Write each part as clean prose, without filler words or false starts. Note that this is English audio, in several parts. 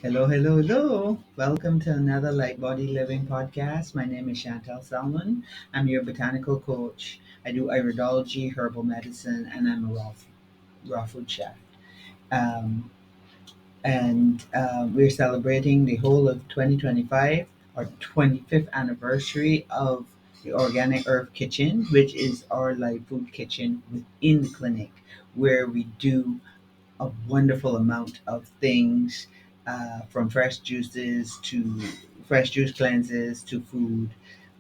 Hello, hello, hello. Welcome to another Light Body Living podcast. My name is Chantel Salmon. I'm your botanical coach. I do iridology, herbal medicine, and I'm a raw food chef. Um, and we're celebrating the whole of 2025, our 25th anniversary of the Organic Herb Kitchen, which is our live food kitchen within the clinic where we do a wonderful amount of things, from fresh juice cleanses to food.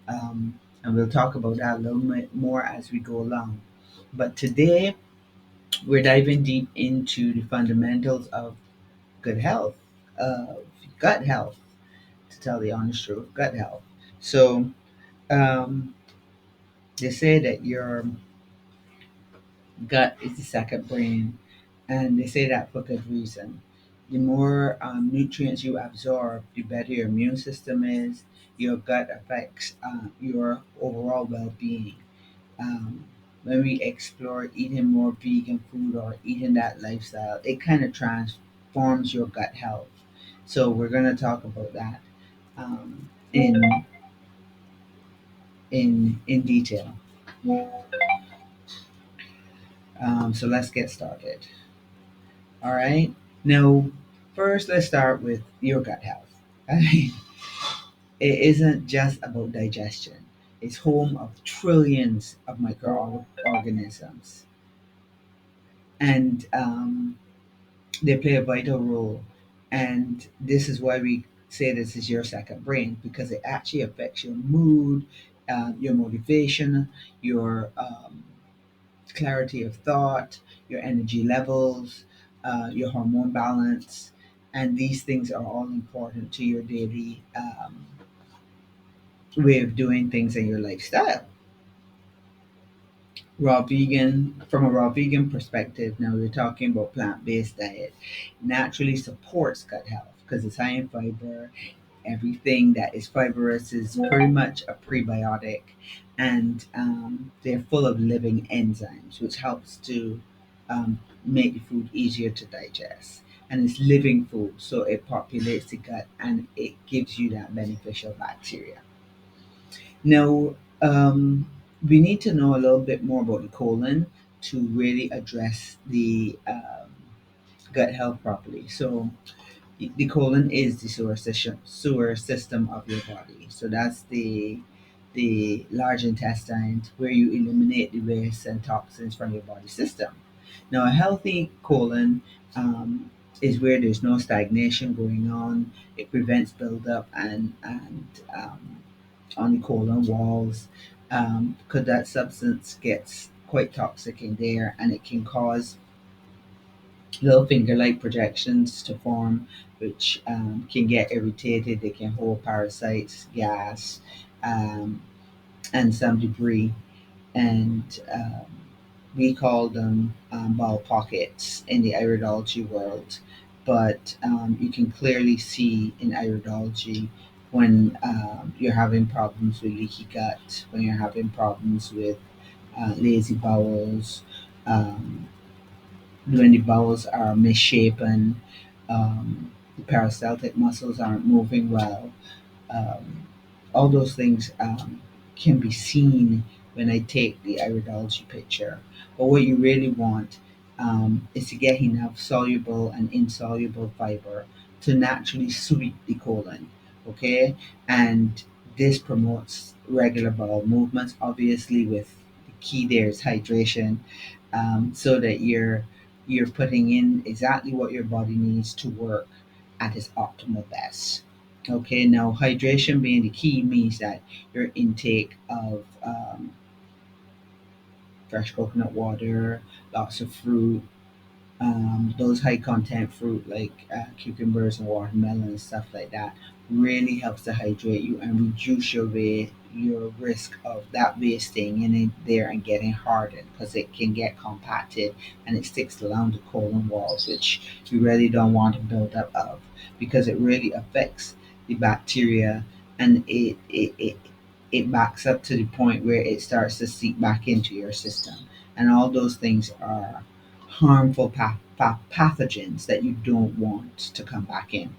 And we'll talk about that a little bit more as we go along. But today, we're diving deep into the fundamentals of good health, of gut health, to tell the honest truth, gut health. So, um, they say that your gut is the second brain, and they say that for good reason. The more nutrients you absorb, the better your immune system is. Your gut affects your overall well-being. Um, when we explore eating more vegan food or eating that lifestyle, it kind of transforms your gut health. So we're going to talk about that um, in detail. So let's get started. All right. Now, first, let's start with your gut health. It isn't just about digestion. It's home of trillions of microorganisms, and they play a vital role. And this is why we say this is your second brain, because it actually affects your mood, your motivation, your clarity of thought, your energy levels, your hormone balance, and these things are all important to your daily way of doing things in your lifestyle. Raw vegan, from a raw vegan perspective, now we're talking about plant-based diet, naturally supports gut health because it's high in fiber. Everything that is fibrous is pretty much a prebiotic, and they're full of living enzymes, which helps to make the food easier to digest. And it's living food, so it populates the gut and it gives you that beneficial bacteria. Now, we need to know a little bit more about the colon to really address the gut health properly. So, the colon is the sewer system of your body. So that's the large intestine where you eliminate the waste and toxins from your body system. Now, a healthy colon is where there's no stagnation going on. It prevents buildup and on the colon walls, because that substance gets quite toxic in there, and it can cause little finger-like projections to form, which can get irritated. They can hold parasites, gas, um, and some debris. And we call them bowel pockets in the iridology world. But you can clearly see in iridology when you're having problems with leaky gut, when you're having problems with lazy bowels, um, when the bowels are misshapen, the peristaltic muscles aren't moving well. Um, all those things can be seen when I take the iridology picture. But what you really want is to get enough soluble and insoluble fiber to naturally sweep the colon. Okay, and this promotes regular bowel movements. Obviously, with the key there is hydration, so that you're putting in exactly what your body needs to work at its optimal best. Okay, now hydration being the key means that your intake of fresh coconut water, lots of fruit, those high content fruit like cucumbers and watermelon and stuff like that really helps to hydrate you and reduce your risk of that waste staying in there and getting hardened, because it can get compacted and it sticks around the colon walls, which you really don't want to build up of, because it really affects the bacteria, and it backs up to the point where it starts to seep back into your system, and all those things are harmful pathogens that you don't want to come back in.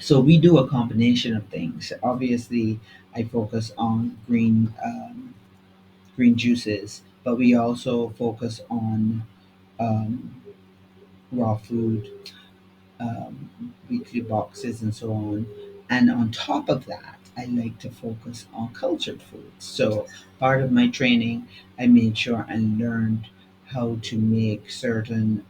So we do a combination of things. Obviously, I focus on green juices, but we also focus on um, raw food, weekly boxes, and so on. And on top of that, I like to focus on cultured foods. So part of my training, I made sure I learned how to make certain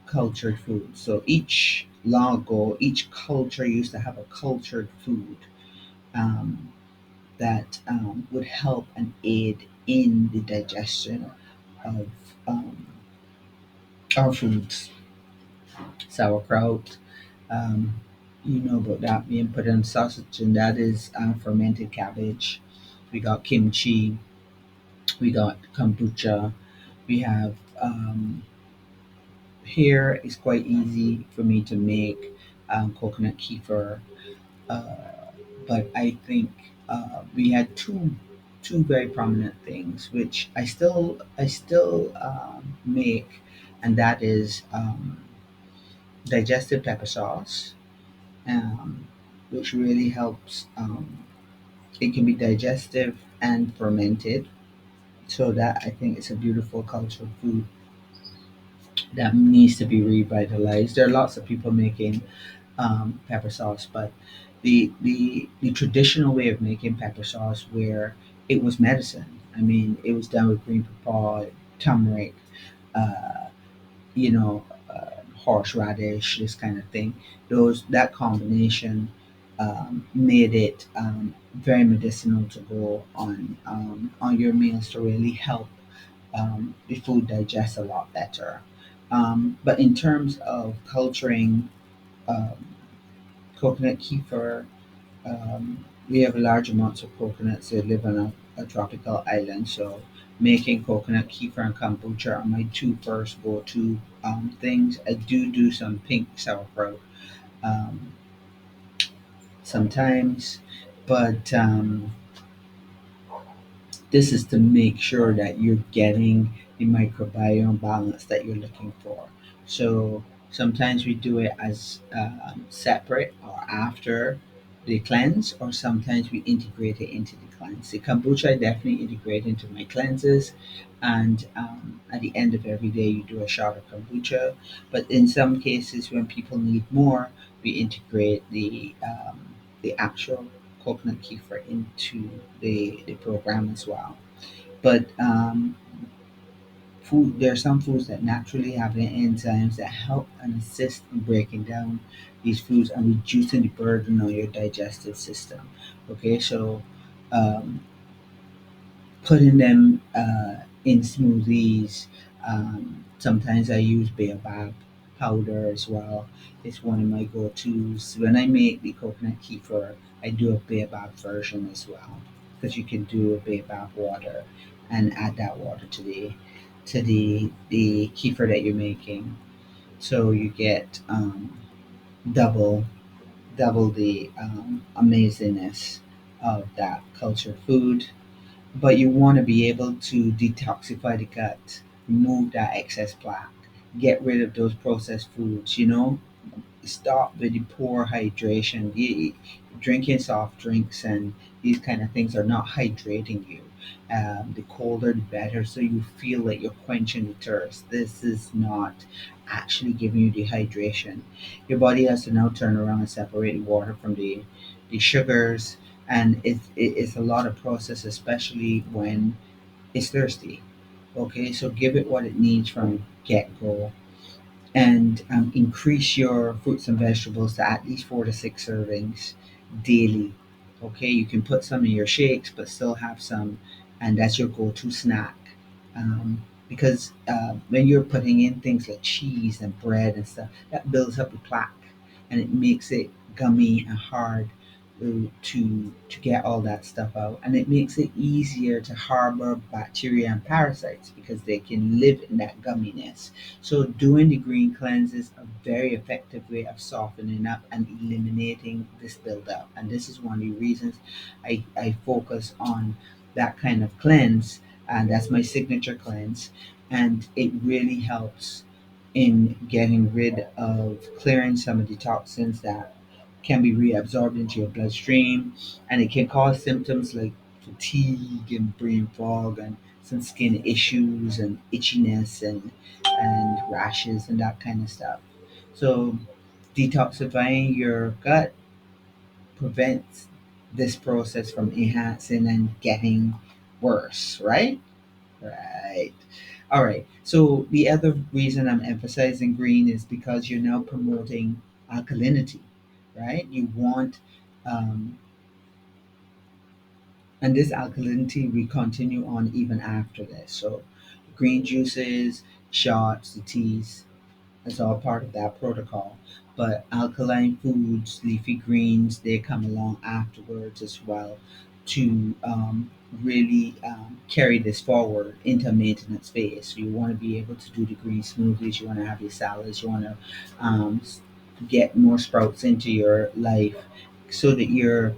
cultured foods. So each long ago, each culture used to have a cultured food um, that would help and aid in the digestion of um, our foods. Sauerkraut, um, you know about that being put in sausage, and that is fermented cabbage. We got kimchi, we got kombucha, we have here is quite easy for me to make coconut kefir. Uh, but I think we had two very prominent things which I still make, and that is digestive pepper sauce, which really helps. It can be digestive and fermented, so that I think it's a beautiful cultural food that needs to be revitalized. There are lots of people making pepper sauce, but the traditional way of making pepper sauce, where it was medicine. I mean, it was done with green pepper, turmeric, uh, horseradish, this kind of thing. Those that combination made it very medicinal to go on your meals to really help the food digest a lot better. But in terms of culturing um, coconut kefir, we have large amounts of coconuts that live on a tropical island. So making coconut kefir and kombucha are my two first go-to things. I do some pink sauerkraut um, sometimes, but this is to make sure that you're getting the microbiome balance that you're looking for. So sometimes we do it as separate or after the cleanse, or sometimes we integrate it into the cleanse. The kombucha I definitely integrate into my cleanses, and at the end of every day, you do a shot of kombucha. But in some cases, when people need more, we integrate the actual coconut kefir into the program as well. But there are some foods that naturally have the enzymes that help and assist in breaking down these foods and reducing the burden on your digestive system. Okay, so um, putting them in smoothies. Sometimes I use baobab powder as well. It's one of my go-tos. When I make the coconut kefir, I do a baobab version as well, because you can do a baobab water and add that water to the kefir that you're making. So you get double double the amazingness of that culture food. But you want to be able to detoxify the gut, remove that excess plaque, get rid of those processed foods, stop with the poor hydration. Drinking soft drinks and these kind of things are not hydrating you. The colder the better, so you feel like you're quenching the thirst. This is not actually giving you the hydration. Your body has to now turn around and separate the water from the sugars, and it's a lot of process, especially when it's thirsty. Okay, so give it what it needs from get go, and increase your fruits and vegetables to at least 4 to 6 servings daily. Okay, you can put some in your shakes, but still have some, and that's your go-to snack. Because when you're putting in things like cheese and bread and stuff, that builds up the plaque, and it makes it gummy and hard to get all that stuff out, and it makes it easier to harbor bacteria and parasites because they can live in that gumminess. So doing the green cleanse is a very effective way of softening up and eliminating this buildup. And this is one of the reasons I focus on that kind of cleanse, and that's my signature cleanse. And it really helps in getting rid of clearing some of the toxins that can be reabsorbed into your bloodstream, and it can cause symptoms like fatigue and brain fog and some skin issues and itchiness and rashes and that kind of stuff. So detoxifying your gut prevents this process from enhancing and getting worse, right? Right. All right. So the other reason I'm emphasizing green is because you're now promoting alkalinity, right? You want, um, and this alkalinity we continue on even after this. So green juices, shots, the teas, it's all part of that protocol. But alkaline foods, leafy greens, they come along afterwards as well to really carry this forward into a maintenance phase. So you want to be able to do the green smoothies, you want to have your salads, you want to get more sprouts into your life so that you're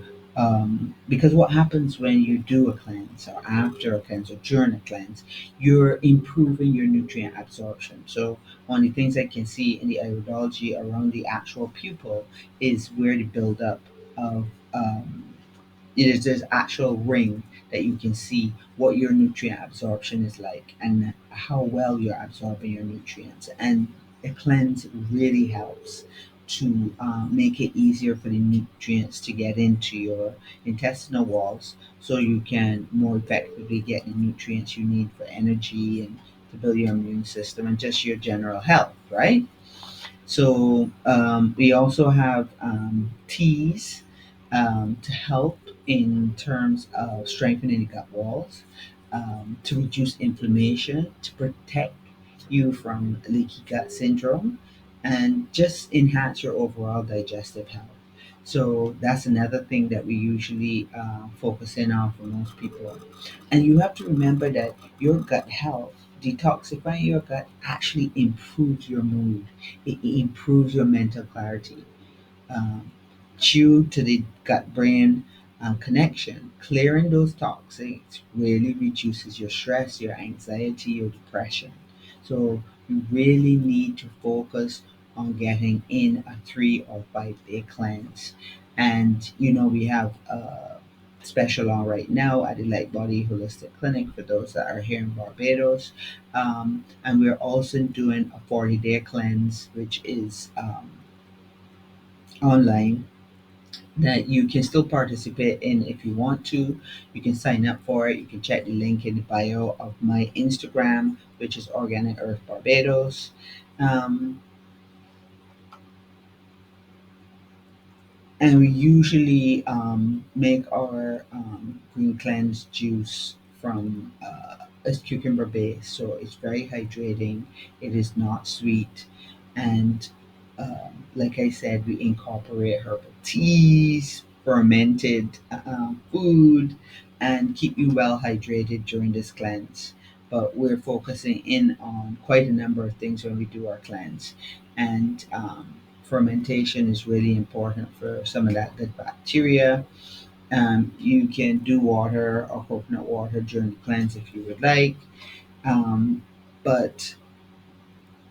because what happens when you do a cleanse or after a cleanse or during a cleanse, you're improving your nutrient absorption. So one of the things I can see in the iridology around the actual pupil is where the buildup of it is this actual ring that you can see what your nutrient absorption is like and how well you're absorbing your nutrients. And a cleanse really helps to make it easier for the nutrients to get into your intestinal walls so you can more effectively get the nutrients you need for energy and to build your immune system and just your general health, right? So we also have teas to help in terms of strengthening the gut walls, to reduce inflammation, to protect you from leaky gut syndrome, and just enhance your overall digestive health. So that's another thing that we usually focus in on for most people. And you have to remember that your gut health, detoxifying your gut actually improves your mood. It improves your mental clarity. Um, Due to the gut brain connection, clearing those toxins really reduces your stress, your anxiety, your depression. So you really need to focus on getting in a 3 or 5 day cleanse. And we have a special on right now at the Light Body Holistic Clinic for those that are here in Barbados. And we're also doing a 40-day cleanse, which is online that you can still participate in if you want to. You can sign up for it. You can check the link in the bio of my Instagram, which is Organic Earth Barbados. Um, and we usually make our green cleanse juice from a cucumber base, so it's very hydrating. It is not sweet, and like I said, we incorporate herbal teas, fermented food, and keep you well hydrated during this cleanse. But we're focusing in on quite a number of things when we do our cleanse, and fermentation is really important for some of that good bacteria. You can do water or coconut water during the cleanse if you would like, but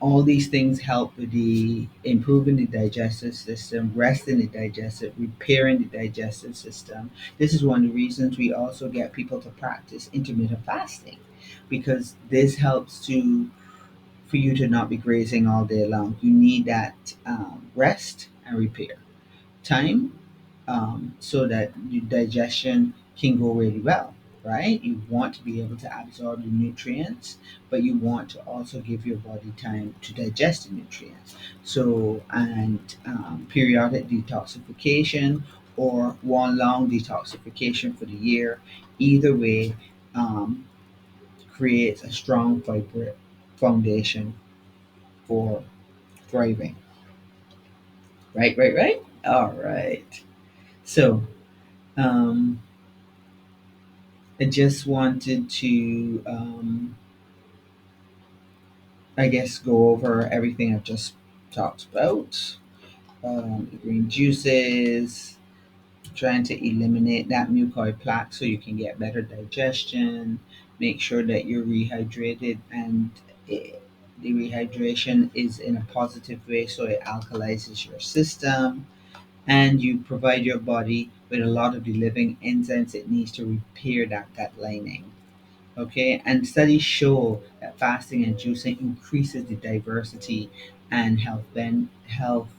all these things help with the improving the digestive system, resting the digestive, repairing the digestive system. This is one of the reasons we also get people to practice intermittent fasting, because this helps to for you to not be grazing all day long. You need that rest and repair time, so that your digestion can go really well, right? You want to be able to absorb the nutrients, but you want to also give your body time to digest the nutrients. So, and periodic detoxification or one long detoxification for the year, either way, um, creates a strong, vibrant foundation for thriving. Right, right, right. All right. So, um, I just wanted to, I guess, go over everything I've just talked about. The green juices, trying to eliminate that mucoid plaque so you can get better digestion. Make sure that you're rehydrated and The rehydration is in a positive way, so it alkalizes your system and you provide your body with a lot of the living enzymes it needs to repair that gut lining. Okay, and studies show that fasting and juicing increases the diversity and health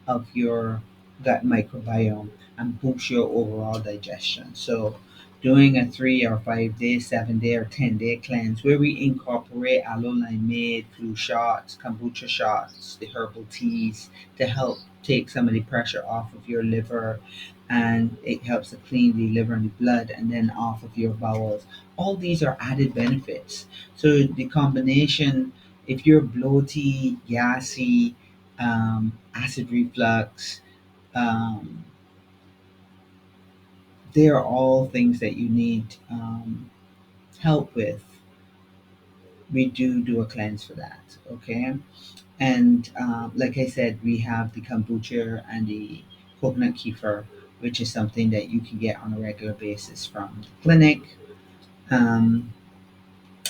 of your gut microbiome and boosts your overall digestion. So doing a 3 or 5 day, 7 day or 10 day cleanse where we incorporate aloe limeade, flu shots, kombucha shots, the herbal teas to help take some of the pressure off of your liver, and it helps to clean the liver and the blood and then off of your bowels. All these are added benefits. So the combination, if you're bloaty, gassy, acid reflux, um, they are all things that you need help with. We do a cleanse for that, okay? And like I said, we have the kombucha and the coconut kefir, which is something that you can get on a regular basis from the clinic. Um,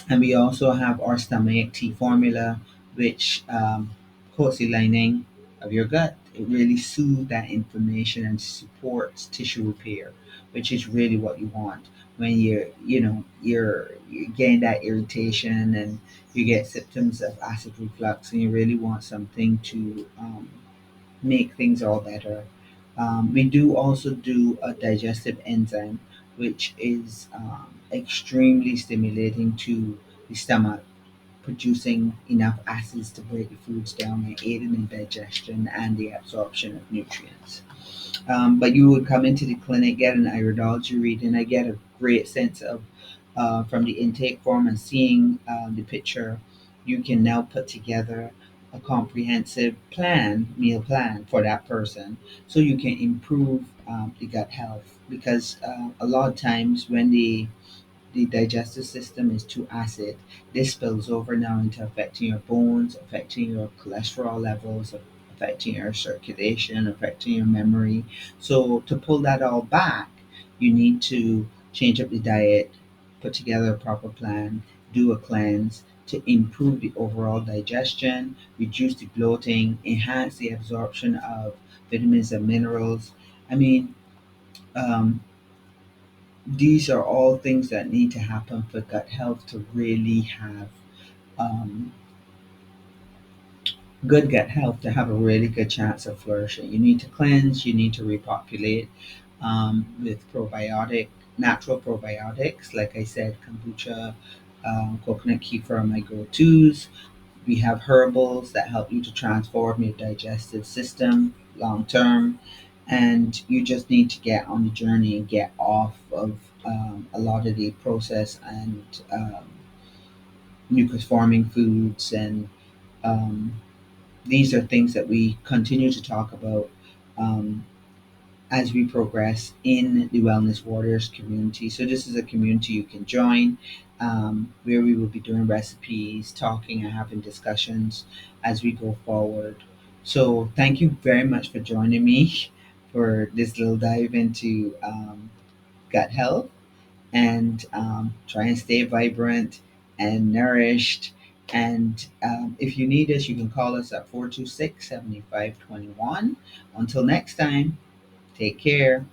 And we also have our stomach tea formula, which coats the lining of your gut. It really soothes that inflammation and supports tissue repair, which is really what you want when you're getting that irritation and you get symptoms of acid reflux, and you really want something to make things all better. We do also do a digestive enzyme, which is extremely stimulating to the stomach, producing enough acids to break the foods down and aiding in digestion and the absorption of nutrients. But you would come into the clinic, get an iridology reading. I get a great sense of from the intake form and seeing the picture, you can now put together a comprehensive meal plan for that person, so you can improve the gut health. Because a lot of times when the digestive system is too acid, this spills over now into affecting your bones, affecting your cholesterol levels, affecting your circulation, affecting your memory. So to pull that all back, you need to change up the diet, put together a proper plan, do a cleanse to improve the overall digestion, reduce the bloating, enhance the absorption of vitamins and minerals. I mean, um, these are all things that need to happen for gut health to really have um, good gut health, to have a really good chance of flourishing. You need to cleanse, you need to repopulate with natural probiotics. Like I said, kombucha, coconut kefir are my go tos. We have herbals that help you to transform your digestive system long term. And you just need to get on the journey and get off of a lot of the processed and mucus forming foods. And um, these are things that we continue to talk about um, as we progress in the Wellness Warriors community. So, this is a community you can join where we will be doing recipes, talking, and having discussions as we go forward. So, thank you very much for joining me for this little dive into gut health, and try and stay vibrant and nourished. And if you need us, you can call us at 426 7521. Until next time, take care.